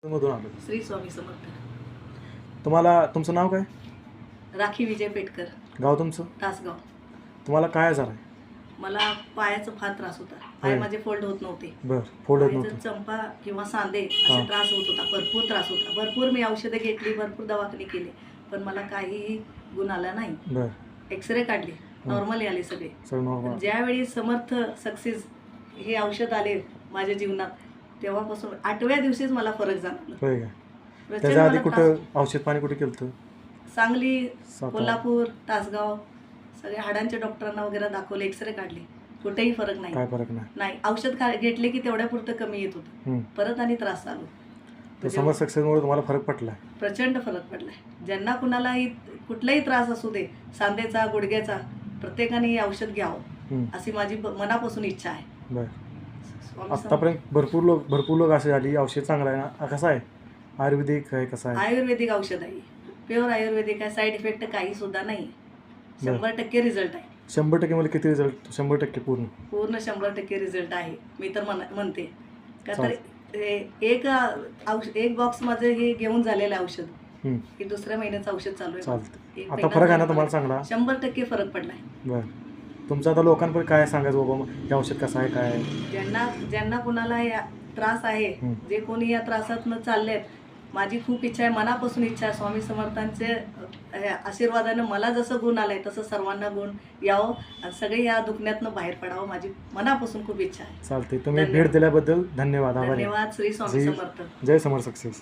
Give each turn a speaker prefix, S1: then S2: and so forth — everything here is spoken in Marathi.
S1: मधून आलो.
S2: श्री स्वामी समर्थ.
S1: तुम्हाला तुमचं नाव काय?
S2: राखी विजय पेटकर,
S1: गाव तुमचं?
S2: तासगाव.
S1: तुम्हाला काय आजार आहे?
S2: मला पायाचा फार त्रास होता. पाय
S1: होय.
S2: माझे फोल्ड होत नव्हते.
S1: बरं, फोल्ड होत
S2: पायाचा
S1: नव्हतं.
S2: चंपा किंवा सांधे
S1: हां.
S2: असे त्रास होत होता. भरपूर त्रास होता. भरपूर मी औषधं घेतली, भरपूर दवाखाने केले, पण मला काहीही गुण आला नाही.
S1: बरं,
S2: एक्सरे काढले, नॉर्मली आले सगळे.
S1: सगळं नॉर्मल.
S2: ज्यावेळी समर्थ सक्सेस हे औषध आले माझ्या जीवनात, तेव्हापासून 8व्या दिवशीच मला फरक जाणवला.
S1: होय का?
S2: प्रचंड
S1: त्याच्या आधी
S2: मला
S1: कुठं
S2: त्रास.
S1: औषध पाणी कुठे केलं होतं?
S2: सांगली,
S1: सातारा.
S2: कोल्हापूर, तासगाव सगळ्या हाडांच्या डॉक्टरांना वगैरे दाखवले, एक्सरे काढले, कुठेही फरक नाही.
S1: काय फरक नाही?
S2: नाही, औषध घेतले की तेवढ्या पुरतं कमी येत होतं. परत आणि त्रास चालू.
S1: तर समर सक्सेसमुळे तुम्हाला फरक पडला?
S2: प्रचंड फरक पडलाय. ज्यांना कुणालाही कुठलाही त्रास असू दे, सांधेचा, गुडघ्याचा, प्रत्येकाने हे औषध घ्यावं अशी माझी मनापासून इच्छा आहे.
S1: बरं, आत्तापर्यंत भरपूर लोक असे झाली औषध चांगलं आहे ना? कसं आहे? आयुर्वेदिक आहे कसं आहे?
S2: आयुर्वेदिक औषध आहे, प्युअर आयुर्वेदिक आहे. साईड इफेक्ट काही सुद्धा नाही. 100% रिझल्ट आहे.
S1: 100% मला किती रिझल्ट? 100% पूर्ण
S2: 100% रिझल्ट आहे. मी तर म्हणते का तर एक बॉक्स माझं हे घेऊन झालेलं आहे औषध. हे दुसऱ्या महिन्याचं औषध चालू आहे.
S1: चालतं. आता फरक आहे ना तुम्हाला चांगला?
S2: 100% फरक पडलाय.
S1: बरं, तुमचं आता लोकांपर्यंत काय सांगायचं बाबा हे औषध कसं आहे काय?
S2: ज्यांना कुणाला या त्रास आहे, जे कोणी या त्रासातनं चाललेत, माझी खूप इच्छा आहे, मनापासून इच्छा आहे, स्वामी समर्थांचे आशीर्वादानं मला जसं गुण आलंय तसं सर्वांना गुण यावं आणि सगळे या दुखण्यातनं बाहेर पडावं, माझी मनापासून खूप इच्छा आहे.
S1: चालते. तुम्ही भेट दिल्याबद्दल धन्यवाद.
S2: धन्यवाद. श्री स्वामी समर्थ.
S1: जय समर सक्सेस.